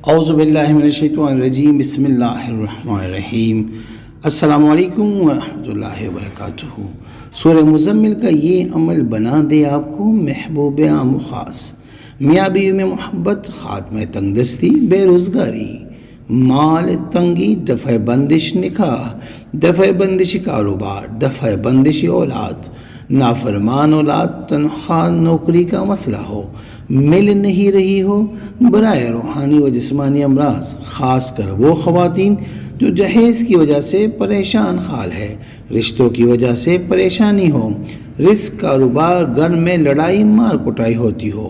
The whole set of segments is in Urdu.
اعوذ باللہ من الشیطان الرجیم بسم اللہ الرحمن الرحیم السلام علیکم ورحمۃ اللہ وبرکاتہ۔ سورہ مزمل کا یہ عمل بنا دے آپ کو محبوب عام و خاص، میاں بیوی میں محبت، خاتمہ تنگ دستی، بے روزگاری، مال تنگی، دفع بندش نکاح، دفع بندش کاروبار، دفع بندش اولاد، نافرمان اولاد، تنخواہ نوکری کا مسئلہ ہو، مل نہیں رہی ہو، برائے روحانی و جسمانی امراض، خاص کر وہ خواتین جو جہیز کی وجہ سے پریشان حال ہے، رشتوں کی وجہ سے پریشانی ہو، رزق، کاروبار، گھر میں لڑائی مار کٹائی ہوتی ہو،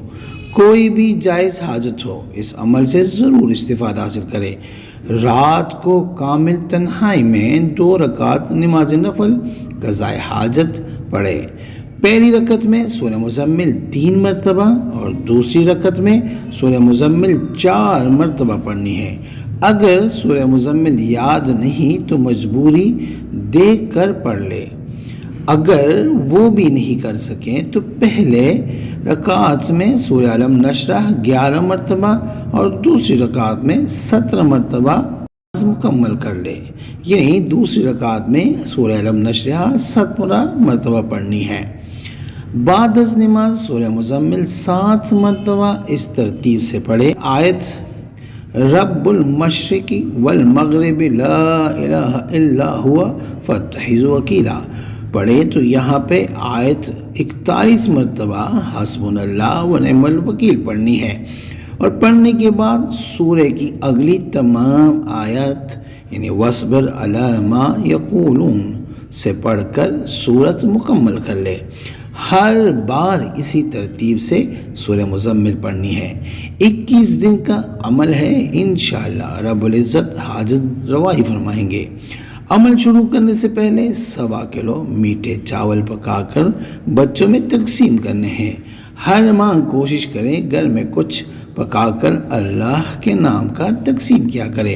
کوئی بھی جائز حاجت ہو، اس عمل سے ضرور استفادہ حاصل کرے۔ رات کو کامل تنہائی میں 2 رکعت نماز نفل قضاء حاجت پڑھے۔ پہلی رکعت میں سورہ مزمل 3 مرتبہ اور دوسری رکعت میں سورہ مزمل 4 مرتبہ پڑھنی ہے۔ اگر سورہ مزمل یاد نہیں تو مجبوری دیکھ کر پڑھ لے، اگر وہ بھی نہیں کر سکیں تو پہلے رکعت میں سورہ علم نشرح 11 مرتبہ اور دوسری رکعت میں 17 مرتبہ مکمل کر لے، یعنی دوسری رکعت میں سورہ علم نشرح 17 مرتبہ پڑھنی ہے۔ بعد از نماز سورہ مزمل 7 مرتبہ اس ترتیب سے پڑھے: آیت رب المشرق والمغرب لا الہ الا هو فاتخذوا وکیلا پڑھے تو یہاں پہ آیت 41 مرتبہ حسبنا اللہ ونعم الوکیل پڑھنی ہے، اور پڑھنے کے بعد سورہ کی اگلی تمام آیات یعنی وَاصْبِرْ عَلَىٰ مَا يَقُولُونَ سے پڑھ کر سورت مکمل کر لے۔ ہر بار اسی ترتیب سے سورہ مزمل پڑھنی ہے۔ 21 دن کا عمل ہے، انشاءاللہ رب العزت حاجت روائی فرمائیں گے۔ عمل شروع کرنے سے پہلے 1.25 کلو میٹھے چاول پکا کر بچوں میں تقسیم کرنے ہیں۔ ہر ماہ کوشش کریں گھر میں کچھ پکا کر اللہ کے نام کا تقسیم کیا کرے۔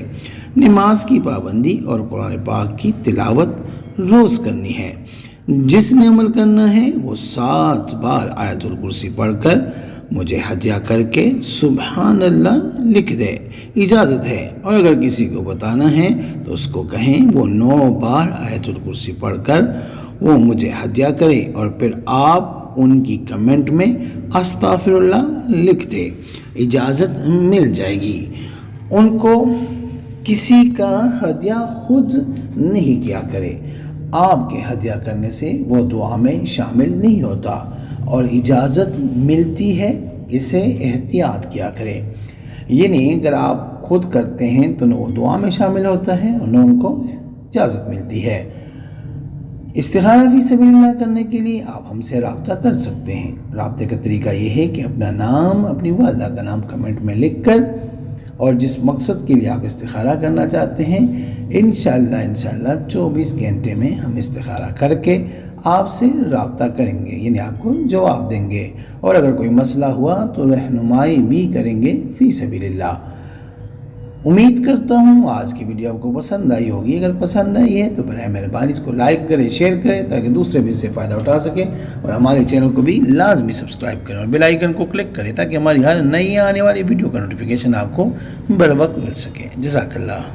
نماز کی پابندی اور قرآن پاک کی تلاوت روز کرنی ہے۔ جس نے عمل کرنا ہے وہ 7 بار آیت الکرسی پڑھ کر مجھے ہدیہ کر کے سبحان اللہ لکھ دے، اجازت ہے، اور اگر کسی کو بتانا ہے تو اس کو کہیں وہ 9 بار آیت الکرسی پڑھ کر وہ مجھے ہدیہ کرے، اور پھر آپ ان کی کمنٹ میں استغفر اللہ لکھ دے، اجازت مل جائے گی۔ ان کو کسی کا ہدیہ خود نہیں کیا کرے، آپ کے ہدیہ کرنے سے وہ دعا میں شامل نہیں ہوتا، اور اجازت ملتی ہے، اسے احتیاط کیا کرے۔ یعنی اگر آپ خود کرتے ہیں تو نہ وہ دعا میں شامل ہوتا ہے اور نہ ان کو اجازت ملتی ہے۔ استخارہ فی سبیل اللہ کرنے کے لیے آپ ہم سے رابطہ کر سکتے ہیں۔ رابطے کا طریقہ یہ ہے کہ اپنا نام، اپنی والدہ کا نام کمنٹ میں لکھ کر اور جس مقصد کے لیے آپ استخارہ کرنا چاہتے ہیں، انشاءاللہ 24 گھنٹے میں ہم استخارہ کر کے آپ سے رابطہ کریں گے، یعنی آپ کو جواب دیں گے، اور اگر کوئی مسئلہ ہوا تو رہنمائی بھی کریں گے فی سبیل اللہ۔ امید کرتا ہوں آج کی ویڈیو آپ کو پسند آئی ہوگی۔ اگر پسند آئی ہے تو برائے مہربانی اس کو لائک کریں، شیئر کریں تاکہ دوسرے بھی اس سے فائدہ اٹھا سکیں، اور ہمارے چینل کو بھی لازمی سبسکرائب کریں اور بیل آئیکن کو کلک کریں تاکہ ہماری ہر نئی آنے والی ویڈیو کا نوٹیفیکیشن آپ کو بر وقت مل سکے۔ جزاک اللہ۔